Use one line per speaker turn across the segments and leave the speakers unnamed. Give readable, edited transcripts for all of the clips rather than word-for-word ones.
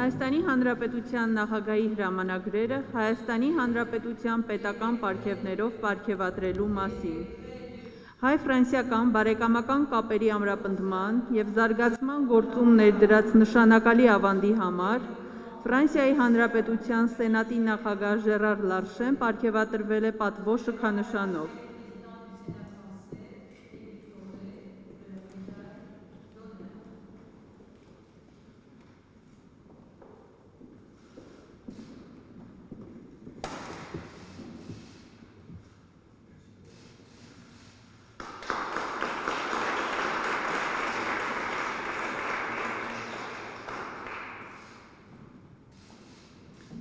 Հայաստանի Հանրապետության նախագահի հրամանագրերը Հայաստանի Հանրապետության պետական պարգևներով պարգևատրելու մասին։ Հայ-ֆրանսիական բարեկամական կապերի ամրապնդման և զարգացման գործում ներդրած նշանակալի ավանդի համար Ֆրանսիայի Հանրապետության Սենատի նախագահ Ժերար Լարշեն պարգևատրվել է պատվո շքանշանով։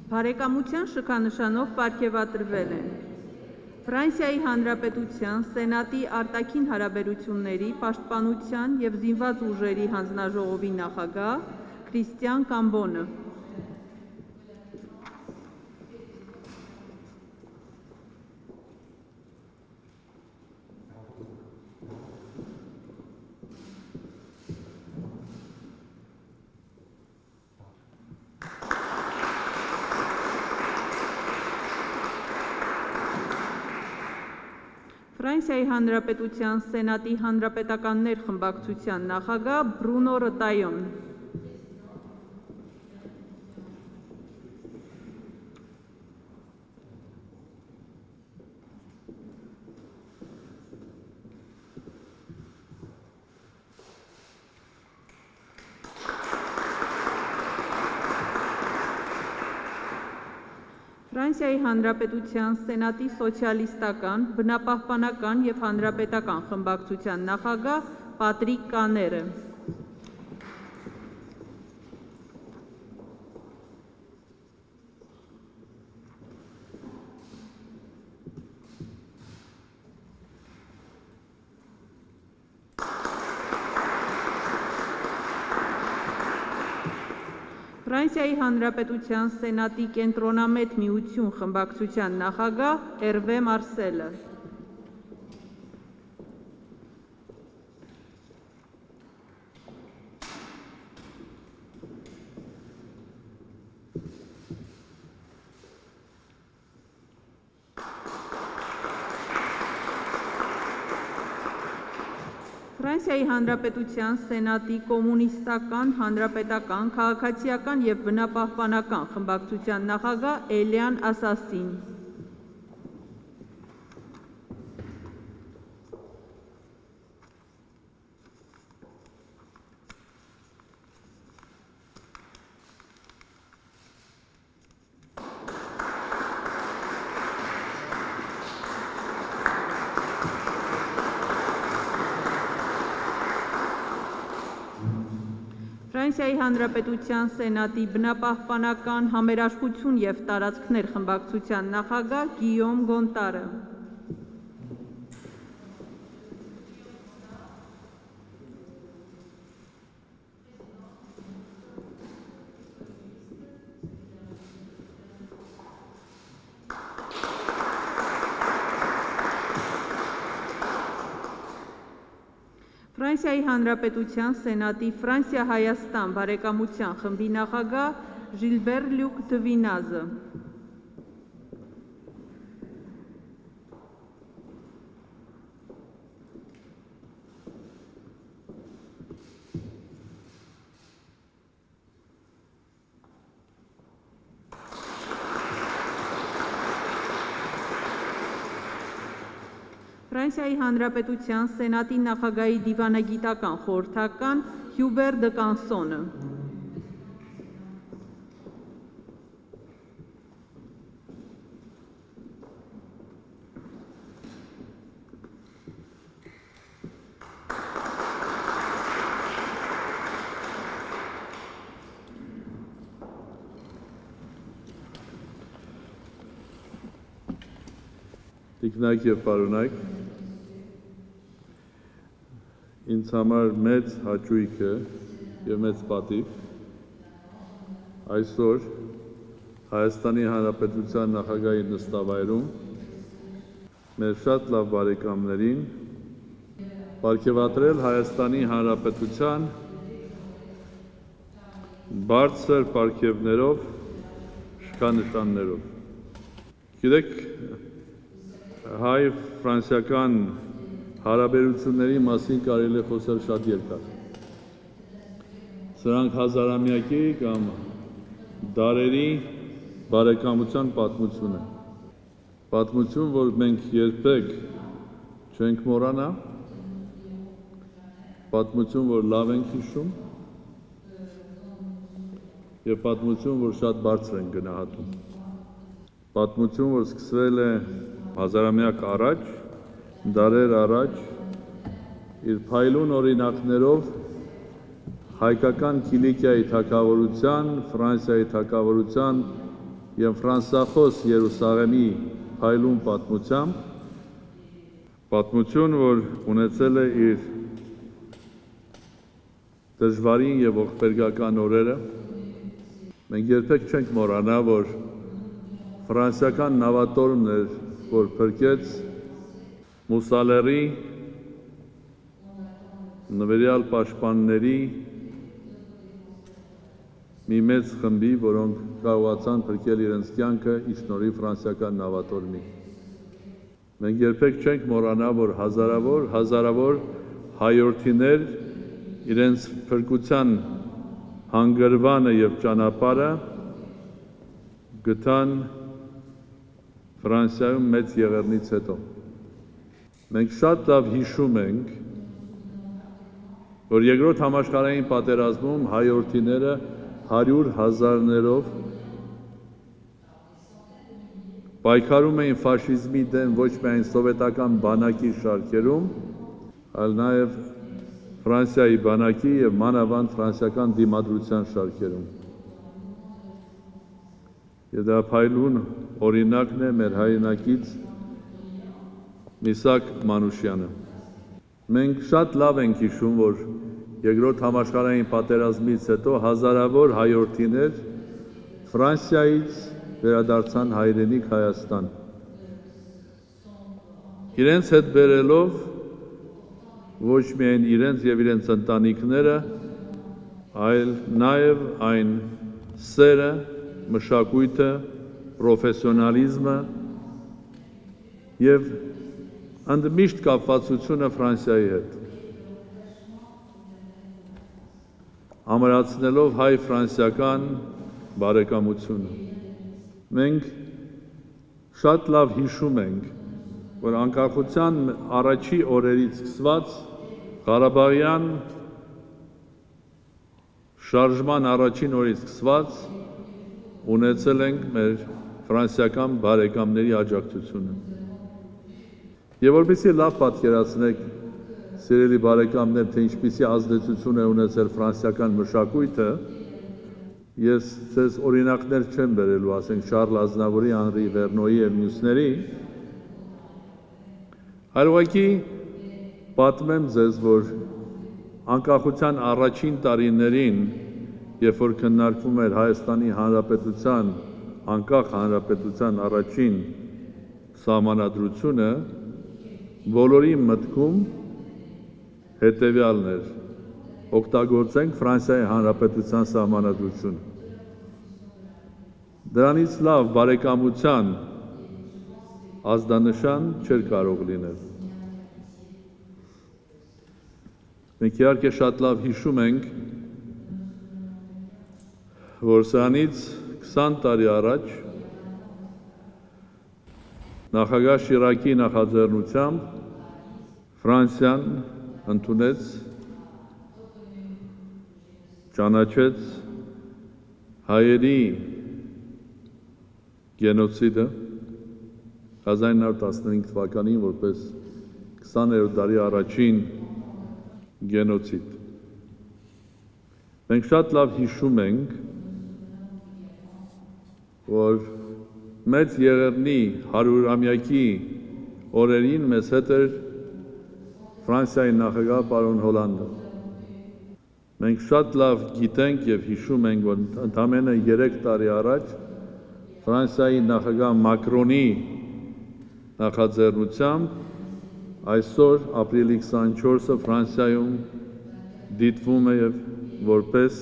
Բարեկամության շքանշանով պարգևատրվել են Ֆրանսիայի Հանրապետության Սենատի արտաքին հարաբերությունների, պաշտպանության և զինված ուժերի հանձնաժողովի նախագահ Քրիստիան Կամբոնը։ Ֆրանսիայի Հանրապետության Սենատի հանրապետականներ խմբակցության նախագահ Բրունո Ռտայոն։ Ֆրանսիայի Հանրապետության Սենատի սոցիալիստական, բնապահպանական և հանրապետական խմբակցության նախագահ Պատրիկ Կաները։ Ֆրանսիայի Հանրապետության Սենատի կենտրոնամետ միություն խմբակցության նախագահ Էրվե Մարսելը։ Ֆրանսիայի Հանրապետության Սենատի կոմունիստական, հանրապետական, քաղաքացիական և բնապահպանական խմբակցության նախագահ Էլիան Ասասին։ Ֆրանսիայի Հանրապետության Սենատի բնապահպանական, համերաշխություն և տարածքներ խմբակցության նախագահ Գիյոմ Գոնտարը։ Ֆրանսիայի Հանրապետության Սենատի Ֆրանսիա-Հայաստան բարեկամության խմբի նախագահ Ժիլբեր Լյուկ Դվինազը։ Ֆրանսիայի Հանրապետության Սենատի նախագահի դիվանագիտական խորհրդական Հյուբեր դը Կանսոնը։
Տիկնակ և պարոնայք, ինձ համար մեծ հաճույք է և մեծ պատիվ այսօր Հայաստանի Հանրապետության նախագահի նստավայրում մեր շատ լավ բարեկամներին պարգևատրել Հայաստանի Հանրապետության բարձր պարգևներով, շքանշաններով։ Գիտեք, հայ-ֆրանսիական հարաբերությունների մասին կարելի է խոսել շատ երկար։ Սրանք հազարամյակի կամ դարերի բարեկամության պատմություն է։ Պատմություն, որ մենք երբեք չենք մոռանա, պատմություն, որ լավ ենք հիշում, եւ պատմություն, որ շատ բարձր ենք գնահատում։ Պատմություն, որ սկսվել է հազարամյակ առաջ, դարեր առաջ, իր փայլուն օրինակներով հայկական Կիլիկիայի թագավորության, Ֆրանսիայի թագավորության եւ ֆրանսախոս Երուսաղեմի փայլուն պատմությամբ, պատմություն, որ ունեցել է իր դժվարին եւ ողբերգական օրերը, մենք երբեք չենք մոռանա, որ ֆրանսիական նավատորմն էր, որ փրկեց Մուսալերի նվերյալ պաշտպանների մի մեծ խմբի, որոնք կարողացան փրկել իրենց կյանքը ի շնորհիվ ֆրանսիական նավատորմի։ Մենք երբեք չենք մոռանա, որ հազարավոր հայորդիներ իրենց փրկության հանգրվանը եւ ճանապարհը գտան Ֆրանսիայում մեծ եղեռնից հետո։ Մենք շատ լավ հիշում ենք, որ երկրորդ համաշխարհային պատերազմում հայորդիները 100,000-ներով պայքարում էին ֆաշիզմի դեմ ոչ միայն սովետական բանակի շարքերում, այլ նաև Ֆրանսիայի բանակի եւ մանավանդ ֆրանսիական դիմադրության շարքերում։ Եվ դա փայլուն օրինակն է մեր հայրենակից Միսակ Մանուշյանը։ Մենք շատ լավ ենք հիշում, որ երկրորդ համաշխարհային պատերազմից հետո հազարավոր հայորդիներ Ֆրանսիայից վերադարձան հայրենիք Հայաստան։ Իրենց հետ բերելով ոչ միայն իրենց եւ իրենց ընտանիքները, այլ նաեւ այն սերը, մշակույթը, պրոֆեսիոնալիզմը եւ ընդմիշտ կապվածությունը Ֆրանսիայի հետ։ Ամրացնելով հայ-ֆրանսիական բարեկամությունը։ Մենք շատ լավ հիշում ենք, որ անկախության առաջի օրերից սկսված Ղարաբաղյան շարժման առաջին օրից սկսված ունեցել ենք մեր ֆրանսիական բարեկամների աջակցությունը։ Եվ որպեսզի լավ պատկերացնեք, սիրելի բարեկամներ, թե ինչպիսի ազդեցություն է ունեցել ֆրանսիական մշակույթը, ես ձեզ օրինակներ չեմ բերելու, ասենք Շարլ Ազնավուրի, Անրի Վերնոյի եւ մյուսների, այլ ուղղակի պատմեմ ձեզ, որ անկախության առաջին տարիներին, երբ որ քննարկվում էր Հայաստանի Հանրապետության, անկախ հանրապետության առաջին սահմանադրությունը, բոլորի մտքում հետևյալն էր. օգտագործենք Ֆրանսիայի Հանրապետության սահմանադրությունը։ Դրանից լավ բարեկամության ազդանշան չէր կարող լինել։ Մենք իհարկե շատ լավ հիշում ենք, որ սրանից 20 տարի առաջ նախագահ Շիրակի նախաձեռնությամբ Ֆրանսիան ընդունեց, ճանաչեց հայերի գենոցիդը 1915 թվականին որպես 20-րդ դարի առաջին գենոցիդ։ Մենք շատ լավ հիշում ենք, որ մեծ եղեռնի 100-ամյակի օրերին մեզ հետ էր Ֆրանսիայի նախագահ պարոն Հոլանդը։ Մենք շատ լավ գիտենք եւ հիշում ենք, որ ընդամենը 3 տարի առաջ Ֆրանսիայի նախագահ Մակրոնի նախաձեռնությամբ այսօր ապրիլի 24-ը Ֆրանսիայում դիտվում է որպես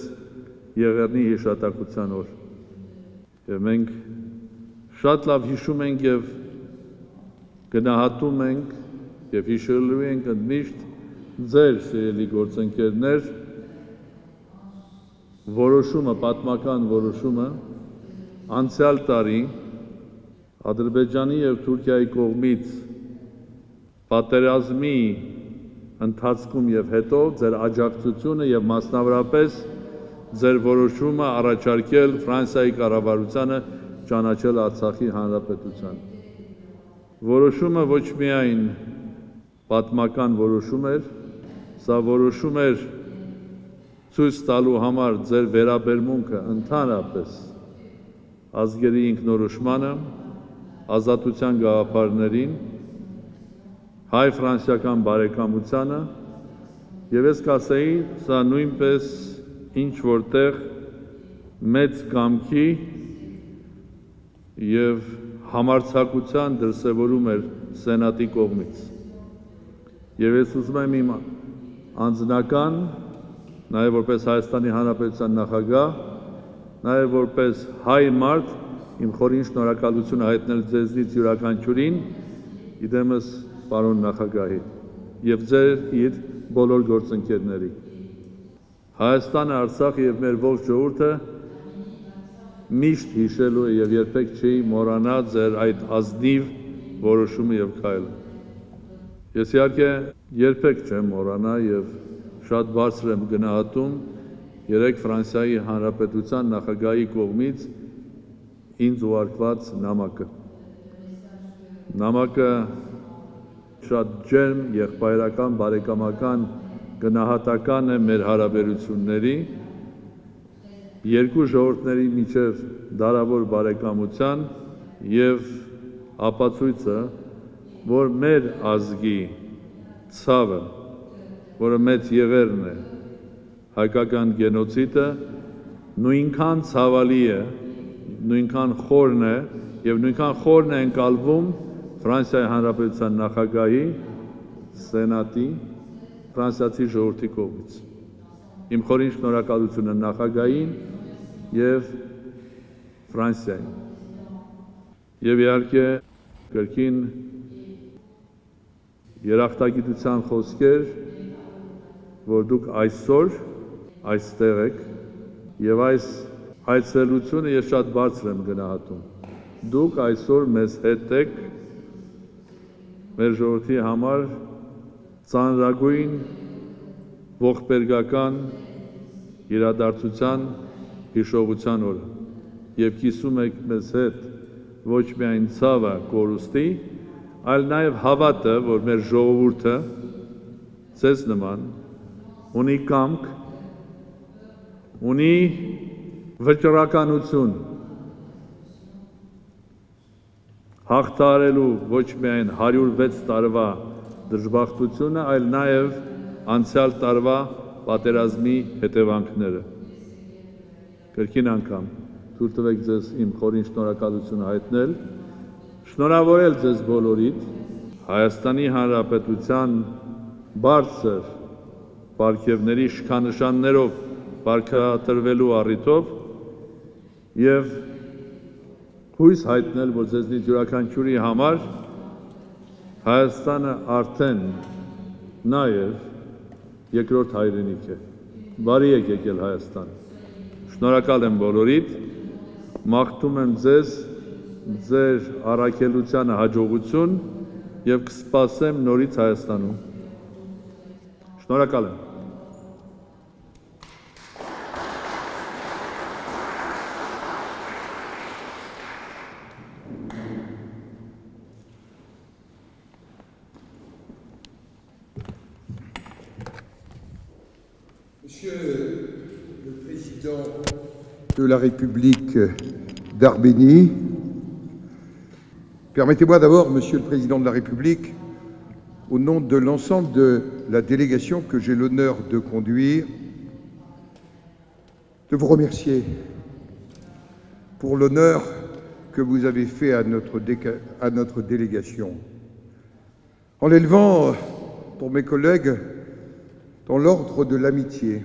Եղեռնի հիշատակության օր։ Եվ մենք շատ լավ հիշում ենք եւ գնահատում ենք եւ հիշելու ենք ընդմիշտ ձեր սիրելի գործընկերներ որոշումը, պատմական որոշումը անցյալ տարի Ադրբեջանի եւ Թուրքիայի կողմից պատերազմի ընթացքում եւ հետո ձեր աջակցությունը եւ մասնավորապես ձեր որոշումը առաջարկել Ֆրանսիայի կառավարությանը ճանաչել Արցախի հանրապետության։ Որոշումը ոչ միայն պատմական որոշում էր, սա որոշում էր ցույց տալու համար ձեր վերաբերմունքը ընդհանրապես ազգերի ինքնորոշմանը, ազատության գաղափարներին, հայ-ֆրանսիական բարեկամությանը եւ ես կասեի, սա նույնպես ինչ որտեղ մեծ կամքի եւ համարձակության դրսևորում էր Սենատի կողմից։ Եվ ես ուզում եմ իմ անձնական, նաեւ որպես Հայաստանի Հանրապետության նախագահ, նաեւ որպես հայ մարդ իմ խորին շնորհակալությունը հայտնել ձեզնից յուրաքանչյուրին, իդեմս պարոն նախագահի եւ ձեր իր բոլոր գործընկերների։ Հայաստանը, Արցախը եւ մեր ողջ ժողովուրդը միշտ հիշելու է եւ երբեք չի մոռանա ձեր այդ ազնիվ որոշումը եւ քայլը։ Ես իհարկե երբեք չեմ մոռանա եւ շատ բարձր եմ գնահատում երեք Ֆրանսիայի Հանրապետության նախագահի կողմից ինձ ուղարկված նամակը։ Նամակը շատ ջերմ, եղբայրական, բարեկամական, գնահատական է մեր հարաբերությունների, երկու ժողովուրդների միջև դարավոր բարեկամության եւ ապացույցը, որ մեր ազգի ցավը, որը մեծ եղերն է, հայկական գենոցիդը, նույնքան ցավալի է, նույնքան խորն է եւ նույնքան խորն է ընկալվում Ֆրանսիայի Հանրապետության նախագահի, Սենատի, ֆրանսիացի ժողովրդի կողմից։ Իմ խորին շնորհակալությունը նախագահին եւ Ֆրանսիային։ Եվ իհարկե կրկին երախտագիտության խոսքեր, որ դուք այսօր այստեղ եք եւ այս այցելությունը ես շատ բարձր եմ գնահատում։ Դուք այսօր մեզ հետ եք մեր ժողովրդի համար ծանրագույն ողբերգական իրադարձության հիշողության օրը եւ կիսում եք մեզ հետ ոչ միայն ցավը կորուստի, այլ նաեւ հավատը, որ մեր ժողովուրդը ցես նման ունի կամք, ունի վճռականություն հաղթահարելու ոչ միայն 106 տարվա դժբախտությունը, այլ նաև անցյալ տարվա պատերազմի հետևանքները։ Կրկին անգամ թույլ տվեք ձեզ իմ խորին շնորհակալությունը հայտնել, շնորհավորել ձեզ բոլորիդ Հայաստանի Հանրապետության բարձր պարգևների շքանշաններով պարգևատրվելու առիթով եւ հույս հայտնել, որ ձեզնից յուրաքանչյուրի համար Հայաստանը արդեն նաև երկրորդ հայրենիք է։ Բարի եք եկել Հայաստան։ Շնորհակալ եմ բոլորիդ, մաղթում եմ ձեզ ձեր առաքելությանը հաջողություն եւ կսպասեմ նորից Հայաստանում։ Շնորհակալ եմ։
Monsieur le Président de la République d'Arménie, permettez-moi d'abord, Monsieur le Président de la République, au nom de l'ensemble de la délégation que j'ai l'honneur de conduire, de vous remercier pour l'honneur que vous avez fait à notre délégation, en l'élevant pour mes collègues dans l'ordre de l'amitié,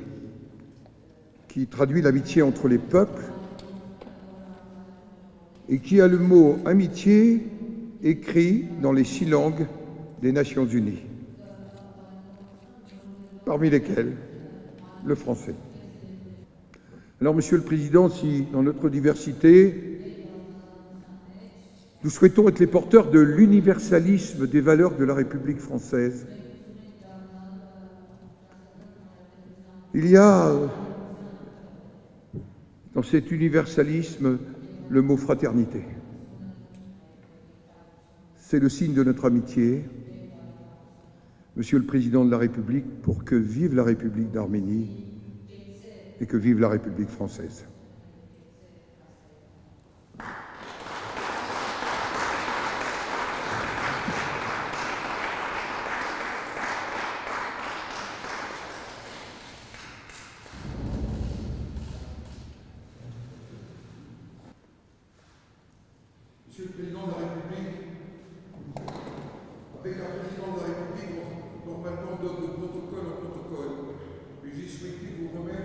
qui traduit l'amitié entre les peuples et qui a le mot amitié écrit dans les 6 langues des Nations Unies, parmi lesquelles le français. Alors, Monsieur le Président, si dans notre diversité, nous souhaitons être les porteurs de l'universalisme des valeurs de la République française, il y a dans cet universalisme le mot fraternité. C'est le signe de notre amitié, Monsieur le Président de la République, pour que vive la République d'Arménie et que vive la République française. Monsieur le Président de la République, avec un Président de la République, normalement donne de protocole en protocole, mais j'ai souhaité vous remettre